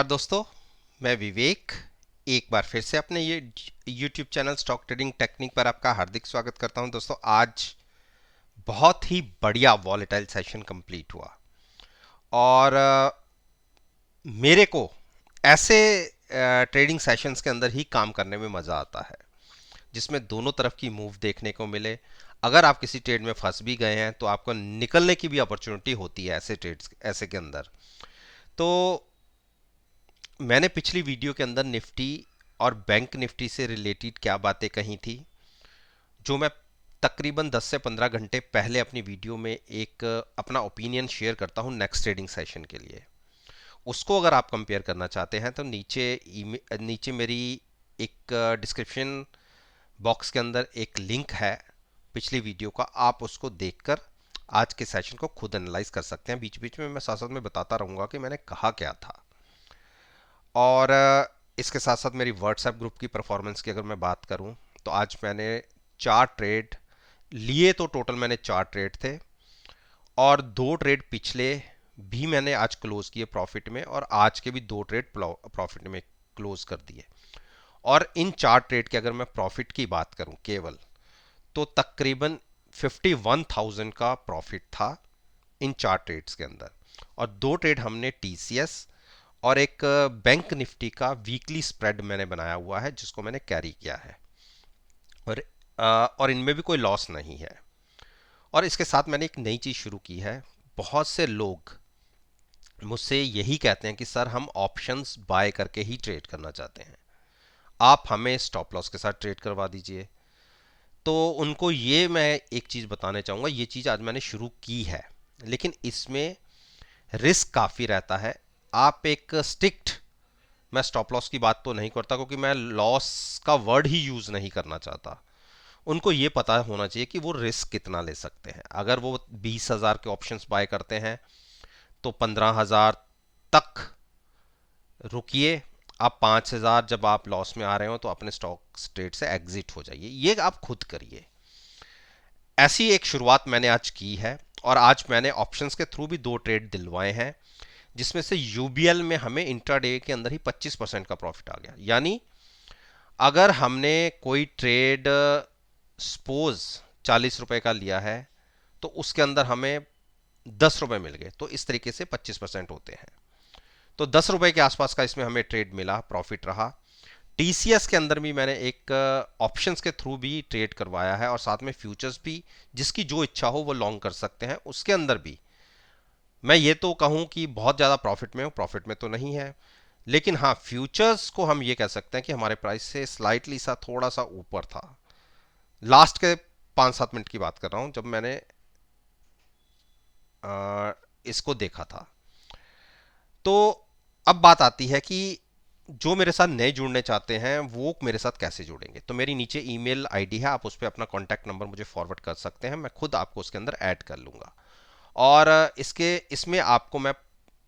दोस्तों, मैं विवेक एक बार फिर से अपने ये YouTube channel stock trading technique पर आपका हार्दिक स्वागत करता हूं। दोस्तों, आज बहुत ही बढ़िया वॉलेटाइल सेशन कंप्लीट हुआ और मेरे को ऐसे ट्रेडिंग सेशंस के अंदर ही काम करने में मज़ा आता है जिसमें दोनों तरफ की मूव देखने को मिले। अगर आप किसी ट्रेड में फंस भी गए हैं तो आपको निकलने की भी अपॉर्चुनिटी होती है ऐसे ट्रेड्स ऐसे के अंदर। तो मैंने पिछली वीडियो के अंदर निफ्टी और बैंक निफ्टी से रिलेटेड क्या बातें कही थी, जो मैं तकरीबन 10 से 15 घंटे पहले अपनी वीडियो में एक अपना ओपिनियन शेयर करता हूं नेक्स्ट ट्रेडिंग सेशन के लिए। उसको अगर आप कंपेयर करना चाहते हैं तो नीचे मेरी एक डिस्क्रिप्शन बॉक्स के अंदर एक लिंक है पिछली वीडियो का। आप उसको देखकर आज के सेशन को खुद एनालाइज कर सकते हैं। बीच बीच में मैं साथ साथ में बताता रहूंगा कि मैंने कहा क्या था। और इसके साथ साथ मेरी व्हाट्सएप ग्रुप की परफॉर्मेंस की अगर मैं बात करूं तो आज मैंने 4 ट्रेड लिए, तो टोटल मैंने 4 ट्रेड थे और 2 ट्रेड पिछले भी मैंने आज क्लोज किए प्रॉफिट में, और आज के भी 2 ट्रेड प्रॉफिट में क्लोज कर दिए। और इन 4 ट्रेड के अगर मैं प्रॉफिट की बात करूं केवल, तो तकरीबन 51,000 का प्रॉफिट था इन 4 ट्रेड्स के अंदर। और 2 ट्रेड हमने टीसीएस और एक बैंक निफ्टी का वीकली स्प्रेड मैंने बनाया हुआ है जिसको मैंने कैरी किया है। और और इनमें भी कोई लॉस नहीं है। और इसके साथ मैंने एक नई चीज़ शुरू की है। बहुत से लोग मुझसे यही कहते हैं कि सर हम ऑप्शंस बाय करके ही ट्रेड करना चाहते हैं, आप हमें स्टॉप लॉस के साथ ट्रेड करवा दीजिए। तो उनको ये मैं एक चीज़ बताना चाहूँगा, ये चीज़ आज मैंने शुरू की है, लेकिन इसमें रिस्क काफ़ी रहता है। आप एक स्ट्रिक्ट, मैं स्टॉप लॉस की बात तो नहीं करता क्योंकि मैं लॉस का वर्ड ही यूज़ नहीं करना चाहता। उनको ये पता होना चाहिए कि वो रिस्क कितना ले सकते हैं। अगर वो 20,000 के ऑप्शंस बाय करते हैं तो 15,000 तक रुकिए। आप 5,000 जब आप लॉस में आ रहे हो तो अपने स्टॉक ट्रेड से एग्जिट हो जाइए। ये आप खुद करिए। ऐसी एक शुरुआत मैंने आज की है और आज मैंने ऑप्शंस के थ्रू भी 2 ट्रेड दिलवाए हैं, जिसमें से यूबीएल में हमें इंट्राडे के अंदर ही 25% का प्रॉफिट आ गया। यानी अगर हमने कोई ट्रेड सपोज 40 रुपए का लिया है तो उसके अंदर हमें 10 रुपए मिल गए, तो इस तरीके से 25% होते हैं। तो 10 रुपए के आसपास का इसमें हमें ट्रेड मिला, प्रॉफिट रहा। टीसीएस के अंदर भी मैंने एक ऑप्शंस के थ्रू भी ट्रेड करवाया है और साथ में फ्यूचर्स भी, जिसकी जो इच्छा हो वो लॉन्ग कर सकते हैं। उसके अंदर भी मैं ये तो कहूं कि बहुत ज़्यादा प्रॉफिट में हो, प्रॉफिट में तो नहीं है, लेकिन हाँ फ्यूचर्स को हम ये कह सकते हैं कि हमारे प्राइस से स्लाइटली सा थोड़ा सा ऊपर था। लास्ट के 5-7 मिनट की बात कर रहा हूं जब मैंने इसको देखा था। तो अब बात आती है कि जो मेरे साथ नए जुड़ने चाहते हैं वो मेरे साथ कैसे जुड़ेंगे। तो मेरी नीचे ईमेल आईडी है, आप उस पर अपना कॉन्टैक्ट नंबर मुझे फॉरवर्ड कर सकते हैं, मैं खुद आपको उसके अंदर ऐड कर लूँगा। और इसमें आपको मैं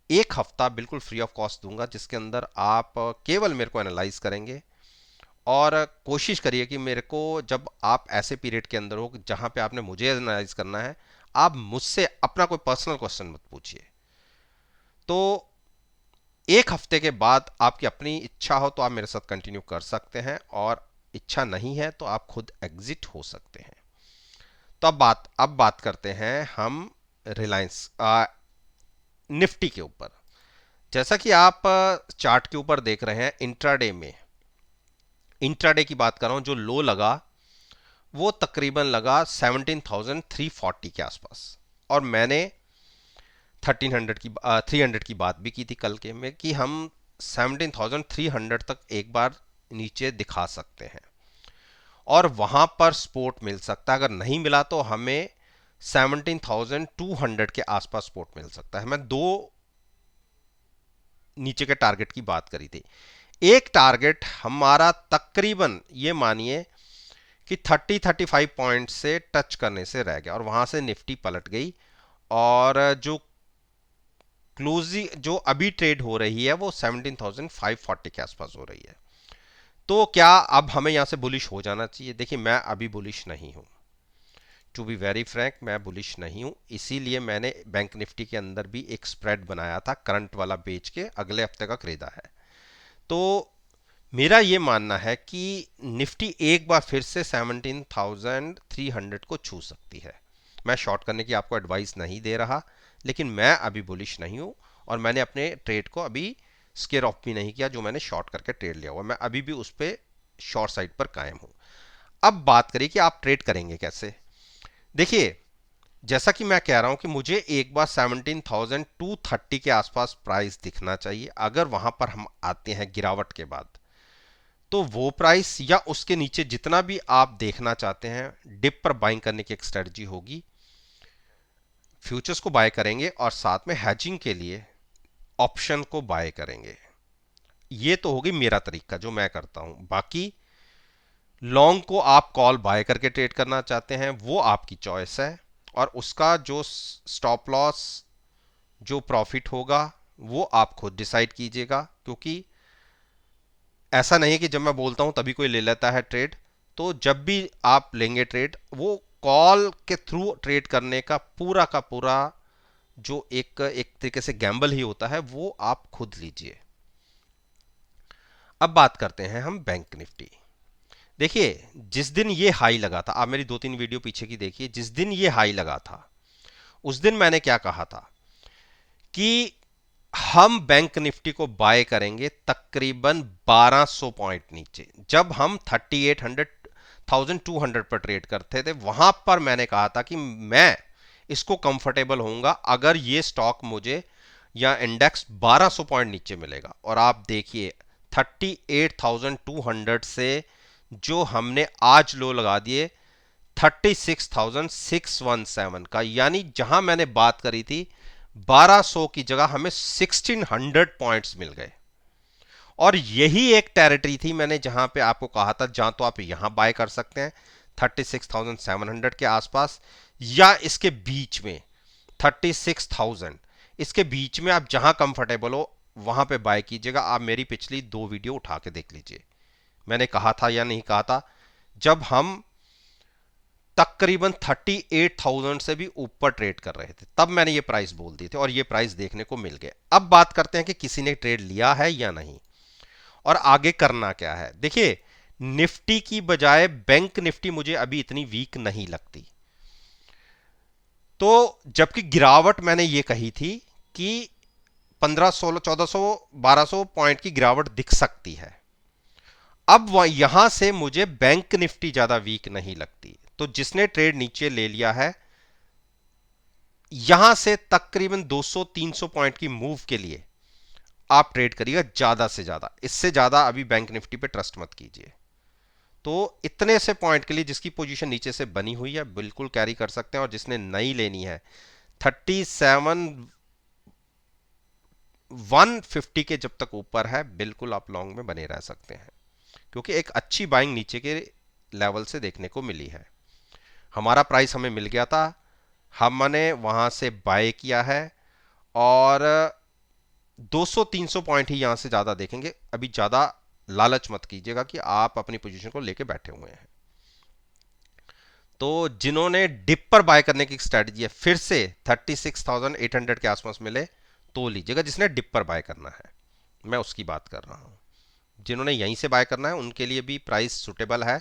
एक हफ्ता बिल्कुल फ्री ऑफ कॉस्ट दूंगा, जिसके अंदर आप केवल मेरे को एनालाइज करेंगे। और कोशिश करिए कि मेरे को, जब आप ऐसे पीरियड के अंदर हो जहां पे आपने मुझे एनालाइज करना है, आप मुझसे अपना कोई पर्सनल क्वेश्चन मत पूछिए। तो एक हफ्ते के बाद आपकी अपनी इच्छा हो तो आप मेरे साथ कंटिन्यू कर सकते हैं, और इच्छा नहीं है तो आप खुद एग्जिट हो सकते हैं। तो अब बात करते हैं हम रिलायंस निफ्टी के ऊपर। जैसा कि आप चार्ट के ऊपर देख रहे हैं, इंट्राडे की बात कर रहा हूं, जो लो लगा वो तकरीबन लगा 17,340 के आसपास। और मैंने 300 की बात भी की थी कल के में कि हम 17,300 तक एक बार नीचे दिखा सकते हैं और वहां पर सपोर्ट मिल सकता है। अगर नहीं मिला तो हमें 17,200 के आसपास सपोर्ट मिल सकता है। मैं दो नीचे के टारगेट की बात करी थी। एक टारगेट हमारा तकरीबन ये मानिए कि 30-35 पॉइंट से टच करने से रह गया और वहां से निफ्टी पलट गई। और जो क्लोजिंग जो अभी ट्रेड हो रही है वो 17,540 के आसपास हो रही है। तो क्या अब हमें यहां से बुलिश हो जाना चाहिए? देखिए, मैं अभी बुलिश नहीं हूं, टू बी वेरी फ्रैंक मैं बुलिश नहीं हूं, इसीलिए मैंने बैंक निफ्टी के अंदर भी एक स्प्रेड बनाया था, करंट वाला बेच के अगले हफ्ते का खरीदा है। तो मेरा ये मानना है कि निफ्टी एक बार फिर से 17,300 को छू सकती है। मैं शॉर्ट करने की आपको एडवाइस नहीं दे रहा, लेकिन मैं अभी बुलिश नहीं हूं और मैंने अपने ट्रेड को अभी स्केयर ऑफ भी नहीं किया जो मैंने शॉर्ट करके ट्रेड लिया हुआ, मैं अभी भी उस पर शॉर्ट साइड पर कायम हूं। अब बात करिए कि आप ट्रेड करेंगे कैसे। देखिए, जैसा कि मैं कह रहा हूं कि मुझे एक बार 17,230 के आसपास प्राइस दिखना चाहिए। अगर वहां पर हम आते हैं गिरावट के बाद, तो वो प्राइस या उसके नीचे जितना भी आप देखना चाहते हैं, डिप पर बाइंग करने की एक स्ट्रेटजी होगी। फ्यूचर्स को बाय करेंगे और साथ में हैजिंग के लिए ऑप्शन को बाय करेंगे। ये तो होगी मेरा तरीका जो मैं करता हूं। बाकी लॉन्ग को आप कॉल बाय करके ट्रेड करना चाहते हैं वो आपकी चॉइस है, और उसका जो स्टॉप लॉस, जो प्रॉफिट होगा, वो आप खुद डिसाइड कीजिएगा। क्योंकि ऐसा नहीं है कि जब मैं बोलता हूं तभी कोई ले लेता है ट्रेड। तो जब भी आप लेंगे ट्रेड, वो कॉल के थ्रू ट्रेड करने का पूरा जो एक तरीके से गैम्बल ही होता है, वो आप खुद लीजिए। अब बात करते हैं हम बैंक निफ्टी। देखिए, जिस दिन ये हाई लगा था, आप मेरी 2-3 वीडियो पीछे की देखिए, जिस दिन ये हाई लगा था उस दिन मैंने क्या कहा था कि हम बैंक निफ्टी को बाय करेंगे तकरीबन 1200 पॉइंट नीचे। जब हम 3800 1200 पर ट्रेड करते थे, वहां पर मैंने कहा था कि मैं इसको कंफर्टेबल होऊंगा अगर ये स्टॉक मुझे या इंडेक्स 1200 पॉइंट नीचे मिलेगा। और आप देखिए 38,200 से जो हमने आज लो लगा दिए 36,617 का, यानी जहां मैंने बात करी थी 1200 की जगह हमें 1600 पॉइंट्स मिल गए। और यही एक टेरिटरी थी मैंने जहां पे आपको कहा था जहां तो आप यहां बाय कर सकते हैं 36,700 के आसपास, या इसके बीच में 36,000, इसके बीच में आप जहां कंफर्टेबल हो वहां पे बाय कीजिएगा। आप मेरी पिछली 2 वीडियो उठा के देख लीजिए, मैंने कहा था या नहीं कहा था। जब हम तकरीबन 38,000 से भी ऊपर ट्रेड कर रहे थे तब मैंने ये प्राइस बोल दिए थे, और ये प्राइस देखने को मिल गए। अब बात करते हैं कि किसी ने ट्रेड लिया है या नहीं और आगे करना क्या है। देखिए, निफ्टी की बजाय बैंक निफ्टी मुझे अभी इतनी वीक नहीं लगती। तो जबकि गिरावट मैंने ये कही थी कि 1500 1400 1200 पॉइंट की गिरावट दिख सकती है, अब यहां से मुझे बैंक निफ्टी ज्यादा वीक नहीं लगती। तो जिसने ट्रेड नीचे ले लिया है, यहां से तकरीबन 200-300 पॉइंट की मूव के लिए आप ट्रेड करिएगा ज्यादा से ज्यादा। इससे ज्यादा अभी बैंक निफ्टी पे ट्रस्ट मत कीजिए। तो इतने से पॉइंट के लिए जिसकी पोजीशन नीचे से बनी हुई है बिल्कुल कैरी कर सकते हैं, और जिसने नई लेनी है 37,150 के जब तक ऊपर है बिल्कुल आप लॉन्ग में बने रह सकते हैं, क्योंकि एक अच्छी बाइंग नीचे के लेवल से देखने को मिली है। हमारा प्राइस हमें मिल गया था, हमने वहां से बाय किया है, और 200-300 पॉइंट ही यहां से ज्यादा देखेंगे। अभी ज्यादा लालच मत कीजिएगा कि आप अपनी पोजीशन को लेके बैठे हुए हैं। तो जिन्होंने डिप पर बाय करने की स्ट्रेटजी है, फिर से 36,800 के आसपास मिले तो लीजिएगा, जिसने डिप पर बाय करना है मैं उसकी बात कर रहा हूं। जिन्होंने यहीं से बाय करना है उनके लिए भी प्राइस सुटेबल है।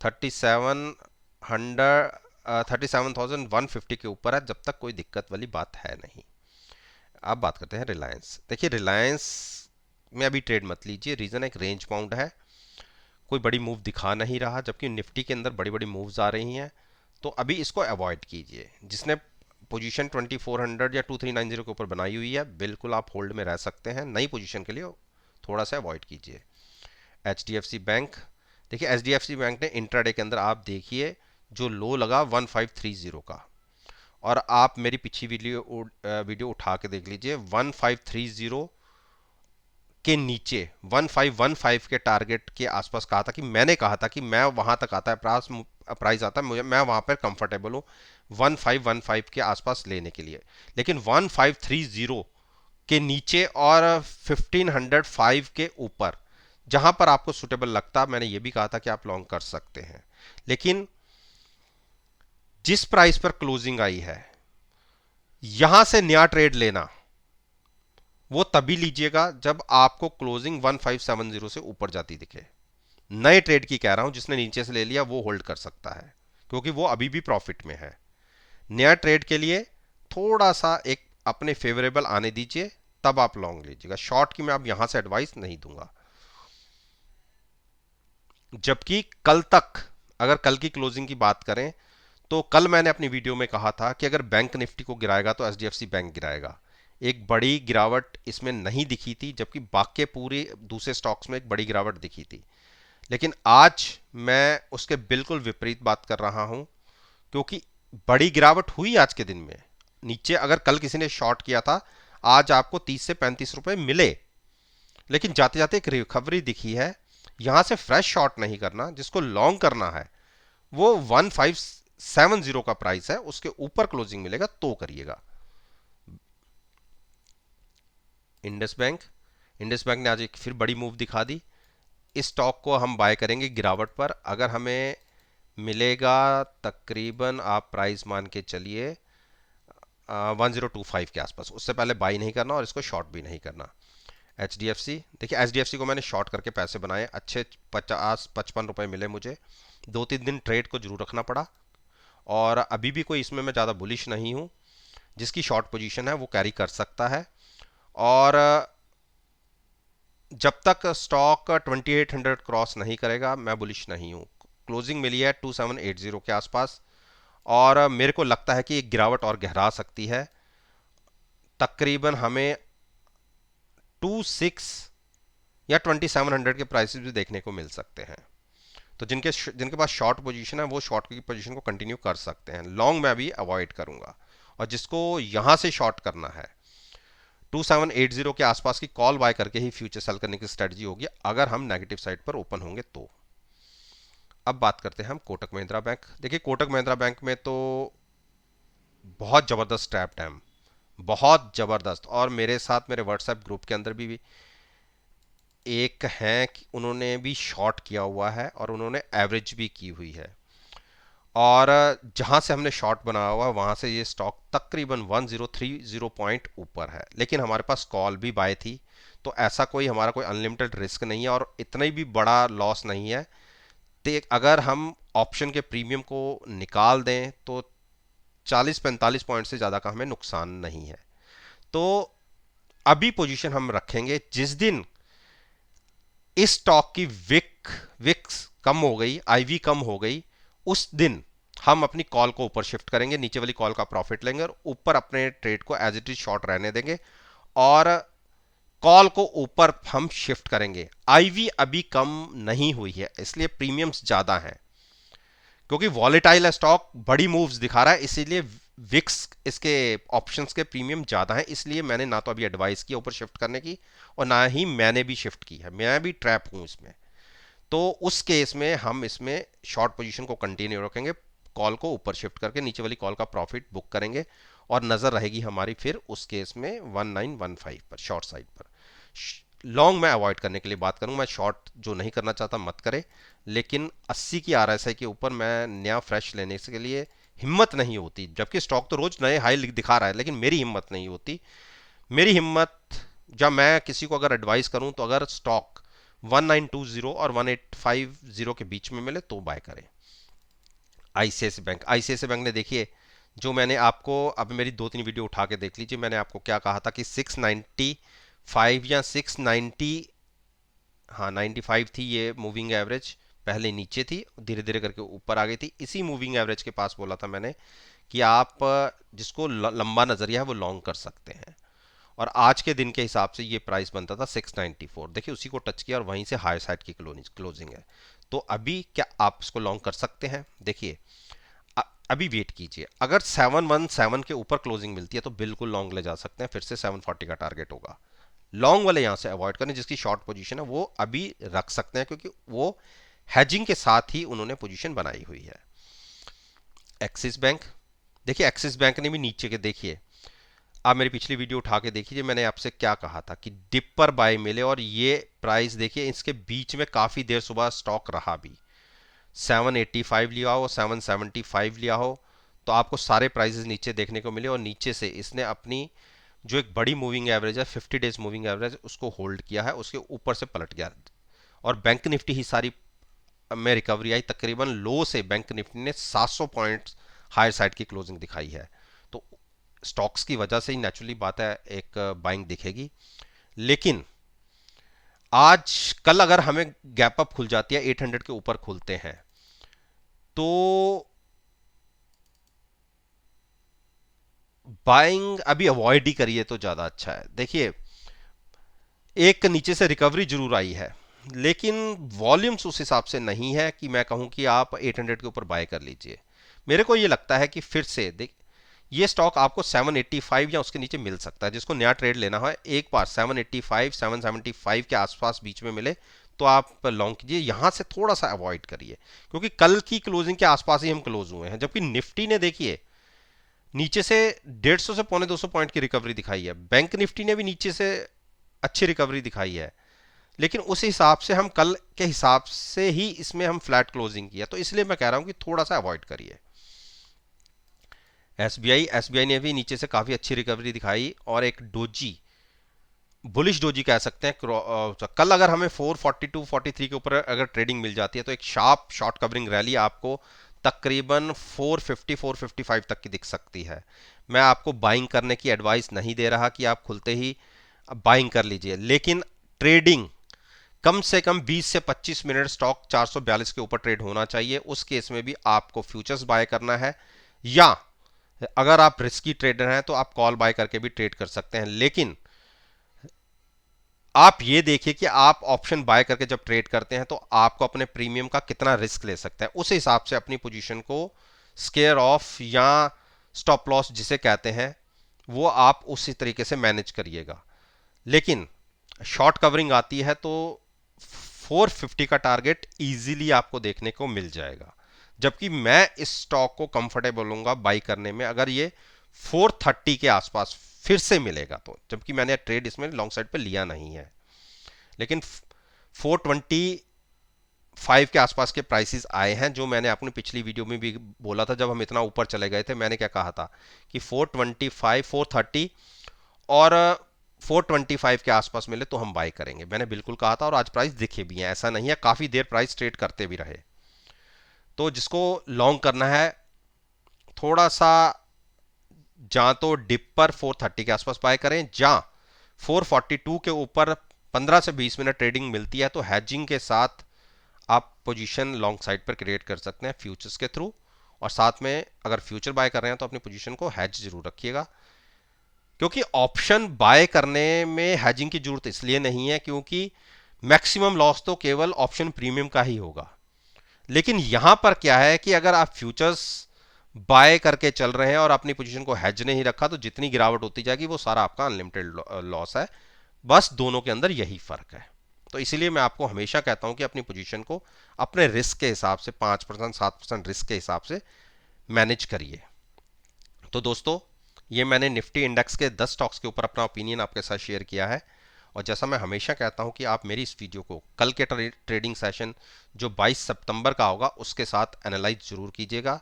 37,150 के ऊपर है, जब तक कोई दिक्कत वाली बात है नहीं। अब बात करते हैं रिलायंस। देखिए, रिलायंस में अभी ट्रेड मत लीजिए, रीजन एक रेंज बाउंड है, कोई बड़ी मूव दिखा नहीं रहा, जबकि निफ्टी के अंदर बड़ी बड़ी मूव्स आ रही हैं। तो अभी इसको अवॉइड कीजिए। जिसने पोजीशन 2400 या 2390 के ऊपर बनाई हुई है बिल्कुल आप होल्ड में रह सकते हैं, नई पोजीशन के लिए थोड़ा सा अवॉइड कीजिए। HDFC बैंक, देखिए HDFC बैंक ने इंट्राडे के अंदर आप देखिए जो लो लगा 1530 का, और आप मेरी पिछली वीडियो उठा के देख लीजिए 1530 के नीचे 1515 के टारगेट के आसपास कहा था कि मैंने कहा था कि मैं वहां तक आता है प्राइस आता है मुझे, मैं वहां पर कंफर्टेबल हूं 1515 के आसपास लेने के लिए। लेकिन 1530 के नीचे और 1505 के ऊपर जहां पर आपको सुटेबल लगता, मैंने ये भी कहा था कि आप लॉन्ग कर सकते हैं। लेकिन जिस प्राइस पर क्लोजिंग आई है यहां से नया ट्रेड लेना वो तभी लीजिएगा जब आपको क्लोजिंग 1570 से ऊपर जाती दिखे। नए ट्रेड की कह रहा हूं, जिसने नीचे से ले लिया वो होल्ड कर सकता है क्योंकि वो अभी भी प्रॉफिट में है। नया ट्रेड के लिए थोड़ा सा एक अपने फेवरेबल आने दीजिए, तब आप लॉन्ग लीजिएगा। शॉर्ट की मैं अब यहां से एडवाइस नहीं दूंगा। जबकि कल तक, अगर कल की क्लोजिंग की बात करें तो कल मैंने अपनी वीडियो में कहा था कि अगर बैंक निफ्टी को गिराएगा तो एचडीएफसी बैंक गिराएगा। एक बड़ी गिरावट इसमें नहीं दिखी थी, जबकि बाकी पूरे दूसरे स्टॉक्स में एक बड़ी गिरावट दिखी थी। लेकिन आज मैं उसके बिल्कुल विपरीत बात कर रहा हूं, क्योंकि बड़ी गिरावट हुई आज के दिन में। नीचे अगर कल किसी ने शॉर्ट किया था, आज आपको 30 से 35 रुपए मिले, लेकिन जाते जाते एक रिकवरी दिखी है। यहां से फ्रेश शॉर्ट नहीं करना, जिसको लॉन्ग करना है वो 1570 का प्राइस है, उसके ऊपर क्लोजिंग मिलेगा तो करिएगा। इंडस बैंक ने आज एक फिर बड़ी मूव दिखा दी। इस स्टॉक को हम बाय करेंगे गिरावट पर। अगर हमें मिलेगा तकरीबन, आप प्राइस मान के चलिए 1025 के आसपास, उससे पहले बाई नहीं करना और इसको शॉर्ट भी नहीं करना। एचडीएफसी, देखिए एचडीएफसी को मैंने शॉर्ट करके पैसे बनाए, अच्छे 50-55 रुपए मिले मुझे। 2-3 दिन ट्रेड को जरूर रखना पड़ा, और अभी भी कोई इसमें मैं ज़्यादा बुलिश नहीं हूँ। जिसकी शॉर्ट पोजीशन है वो कैरी कर सकता है। और जब तक स्टॉक 2800 क्रॉस नहीं करेगा मैं बुलिश नहीं हूँ। क्लोजिंग मिली है 2780 के आसपास, और मेरे को लगता है कि एक गिरावट और गहरा सकती है। तकरीबन हमें 26 या 2700 के प्राइसेस भी देखने को मिल सकते हैं। तो जिनके जिनके पास शॉर्ट पोजीशन है वो शॉर्ट की पोजीशन को कंटिन्यू कर सकते हैं। लॉन्ग मैं भी अवॉइड करूंगा। और जिसको यहां से शॉर्ट करना है 2780 के आसपास की कॉल बाय करके ही फ्यूचर सेल करने की स्ट्रेटजी होगी, अगर हम नेगेटिव साइड पर ओपन होंगे तो। अब बात करते हैं हम कोटक महिंद्रा बैंक। देखिए कोटक महिंद्रा बैंक में तो बहुत ज़बरदस्त ट्रैप टाइम, बहुत ज़बरदस्त। और मेरे साथ मेरे व्हाट्सएप ग्रुप के अंदर भी एक हैं कि उन्होंने भी शॉर्ट किया हुआ है और उन्होंने एवरेज भी की हुई है। और जहां से हमने शॉर्ट बनाया हुआ वहां से ये स्टॉक तकरीबन 1030 पॉइंट ऊपर है, लेकिन हमारे पास कॉल भी बाय थी। तो ऐसा कोई हमारा कोई अनलिमिटेड रिस्क नहीं है और इतना ही भी बड़ा लॉस नहीं है। तो अगर हम ऑप्शन के प्रीमियम को निकाल दें तो 40-45 पॉइंट से ज़्यादा का हमें नुकसान नहीं है। तो अभी पोजीशन हम रखेंगे। जिस दिन इस स्टॉक की विक्स कम हो गई, आईवी कम हो गई, उस दिन हम अपनी कॉल को ऊपर शिफ्ट करेंगे, नीचे वाली कॉल का प्रॉफिट लेंगे और ऊपर अपने ट्रेड को एज इट इज शॉर्ट रहने देंगे और कॉल को ऊपर हम शिफ्ट करेंगे। आईवी अभी कम नहीं हुई है, इसलिए प्रीमियम्स ज्यादा हैं, क्योंकि वॉलेटाइल है स्टॉक, बड़ी मूव्स दिखा रहा है, इसीलिए विक्स इसके ऑप्शंस के प्रीमियम ज़्यादा है। इसलिए मैंने ना तो अभी एडवाइस किया ऊपर शिफ्ट करने की और ना ही मैंने भी शिफ्ट की है, मैं भी ट्रैप हूं इसमें। तो उस केस में हम इसमें शॉर्ट पोजीशन को कंटिन्यू रखेंगे, कॉल को ऊपर शिफ्ट करके नीचे वाली कॉल का प्रॉफिट बुक करेंगे और नज़र रहेगी हमारी फिर उस केस में 1915 पर शॉर्ट साइड पर। लॉन्ग मैं अवॉइड करने के लिए बात करूं, मैं शॉर्ट जो नहीं करना चाहता मत करे, लेकिन 80 की आरएसआई के ऊपर मैं नया फ्रेश लेने के लिए हिम्मत नहीं होती। जबकि स्टॉक तो रोज नए हाई दिखा रहा है, लेकिन मेरी हिम्मत नहीं होती। मेरी हिम्मत, जब मैं किसी को अगर एडवाइस करूं तो अगर स्टॉक 1920 और 1850 के बीच में मिले तो बाय करें। आईसीआईसी बैंक ने देखिए, जो मैंने आपको, अब मेरी 2-3 वीडियो उठा के देख लीजिए, मैंने आपको क्या कहा था कि 695 या 690, हाँ 95 थी ये मूविंग एवरेज, पहले नीचे थी धीरे धीरे करके ऊपर आ गई थी। इसी मूविंग एवरेज के पास बोला था मैंने कि आप जिसको लंबा नजरिया है वो लॉन्ग कर सकते हैं। और आज के दिन के हिसाब से ये प्राइस बनता था 694, देखिए उसी को टच किया और वहीं से हाई साइड की क्लोजिंग है। तो अभी क्या आप इसको लॉन्ग कर सकते हैं? देखिए अभी वेट कीजिए, अगर 717 के ऊपर क्लोजिंग मिलती है तो बिल्कुल लॉन्ग ले जा सकते हैं, फिर से 740 का टारगेट होगा। लॉन्ग वाले यहां से अवॉइड करें, जिसकी शॉर्ट पोजीशन है वो अभी रख सकते हैं, क्योंकि वो हेजिंग के साथ ही उन्होंने पोजीशन बनाई हुई है। एक्सिस बैंक, देखिए एक्सिस बैंक ने भी नीचे के, देखिए आप मेरी पिछली वीडियो उठा के देखिए, मैंने आपसे क्या कहा था कि डिप पर बाय मिले, और ये प्राइस देखिए इसके बीच में काफी देर सुबह स्टॉक रहा भी, 785 लिया हो 775 लिया हो, तो आपको सारे प्राइजेस नीचे देखने को मिले और नीचे से इसने अपनी जो एक बड़ी मूविंग एवरेज है 50 डेज मूविंग एवरेज उसको होल्ड किया है, उसके ऊपर से पलट गया और बैंक निफ्टी ही सारी में रिकवरी आई। तकरीबन लो से बैंक निफ्टी ने 700 पॉइंट्स हायर साइड की क्लोजिंग दिखाई है। तो स्टॉक्स की वजह से ही नेचुरली बात है एक बाइंग दिखेगी। लेकिन आज कल अगर हमें गैप अप खुल जाती है 800 के ऊपर खुलते हैं तो बाइंग अभी अवॉइड ही करिए तो ज्यादा अच्छा है। देखिए एक नीचे से रिकवरी जरूर आई है लेकिन वॉल्यूम्स उस हिसाब से नहीं है कि मैं कहूं कि आप 800 के ऊपर बाय कर लीजिए। मेरे को ये लगता है कि फिर से देख ये स्टॉक आपको 785 या उसके नीचे मिल सकता है। जिसको नया ट्रेड लेना है एक बार 785 775 के आसपास बीच में मिले तो आप लॉन्ग कीजिए, यहां से थोड़ा सा अवॉइड करिए क्योंकि कल की क्लोजिंग के आसपास ही हम क्लोज हुए हैं। जबकि निफ्टी ने देखिए नीचे से 150 से पौने 200 पॉइंट की रिकवरी दिखाई है, बैंक निफ्टी ने भी नीचे से अच्छी रिकवरी दिखाई है, लेकिन उस हिसाब से हम कल के हिसाब से ही इसमें हम फ्लैट क्लोजिंग किया। तो इसलिए मैं कह रहा हूं कि थोड़ा सा अवॉइड करिए। एसबीआई ने भी नीचे से काफी अच्छी रिकवरी दिखाई और एक डोजी बुलिश डोजी कह सकते हैं। कल अगर हमें 442 43 के ऊपर अगर ट्रेडिंग मिल जाती है तो एक शार्प शॉर्ट कवरिंग रैली आपको तकरीबन 450 455 तक की दिख सकती है। मैं आपको बाइंग करने की एडवाइस नहीं दे रहा कि आप खुलते ही बाइंग कर लीजिए, लेकिन ट्रेडिंग कम से कम 20 से 25 मिनट स्टॉक 442 के ऊपर ट्रेड होना चाहिए। उस केस में भी आपको फ्यूचर्स बाय करना है या अगर आप रिस्की ट्रेडर हैं तो आप कॉल बाय करके भी ट्रेड कर सकते हैं। लेकिन आप ये देखिए कि आप ऑप्शन बाय करके जब ट्रेड करते हैं तो आपको अपने प्रीमियम का कितना रिस्क ले सकते हैं, उस हिसाब से अपनी पोजीशन को स्केयर ऑफ या स्टॉप लॉस जिसे कहते हैं वो आप उसी तरीके से मैनेज करिएगा। लेकिन शॉर्ट कवरिंग आती है तो 450 का टारगेट इजीली आपको देखने को मिल जाएगा। जबकि मैं इस स्टॉक को कंफर्टेबल होऊंगा बाई करने में अगर ये 430 के आसपास फिर से मिलेगा तो, जबकि मैंने ट्रेड इसमें लॉन्ग साइड पे लिया नहीं है। लेकिन 425 के आसपास के प्राइसेस आए हैं जो मैंने अपनी पिछली वीडियो में भी बोला था। जब हम इतना ऊपर चले गए थे मैंने क्या कहा था कि 425 430 और 425 के आसपास मिले तो हम बाय करेंगे, मैंने बिल्कुल कहा था और आज प्राइस दिखे भी हैं। ऐसा नहीं है, काफी देर प्राइस ट्रेड करते भी रहे। तो जिसको लॉन्ग करना है थोड़ा सा जहां तो डिप पर 430 के आसपास बाय करें, जहां 442 के ऊपर 15 से 20 मिनट ट्रेडिंग मिलती है तो हैजिंग के साथ आप पोजीशन लॉन्ग साइड पर क्रिएट कर सकते हैं फ्यूचर्स के थ्रू। और साथ में अगर फ्यूचर बाय कर रहे हैं तो अपनी पोजीशन को हैज जरूर रखिएगा, क्योंकि ऑप्शन बाय करने में हैजिंग की जरूरत इसलिए नहीं है क्योंकि मैक्सिमम लॉस तो केवल ऑप्शन प्रीमियम का ही होगा। लेकिन यहां पर क्या है कि अगर आप फ्यूचर्स बाय करके चल रहे हैं और अपनी पोजीशन को हेज नहीं रखा तो जितनी गिरावट होती जाएगी वो सारा आपका अनलिमिटेड लॉस है। बस दोनों के अंदर यही फर्क है। तो इसीलिए मैं आपको हमेशा कहता हूं कि अपनी पोजीशन को अपने रिस्क के हिसाब से 5% 7% रिस्क के हिसाब से मैनेज करिए। तो दोस्तों ये मैंने निफ्टी इंडेक्स के 10 स्टॉक्स के ऊपर अपना ओपिनियन आपके साथ शेयर किया है। और जैसा मैं हमेशा कहता हूं कि आप मेरी इस वीडियो को कल के ट्रेडिंग सेशन जो 22 सितंबर का होगा उसके साथ एनालाइज जरूर कीजिएगा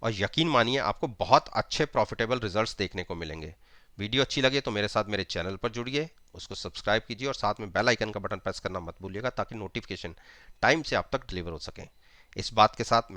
और यकीन मानिए आपको बहुत अच्छे प्रॉफिटेबल रिजल्ट्स देखने को मिलेंगे। वीडियो अच्छी लगे तो मेरे साथ मेरे चैनल पर जुड़िए, उसको सब्सक्राइब कीजिए और साथ में बेल आइकन का बटन प्रेस करना मत भूलिएगा ताकि नोटिफिकेशन टाइम से आप तक डिलीवर हो सकें। इस बात के साथ मैं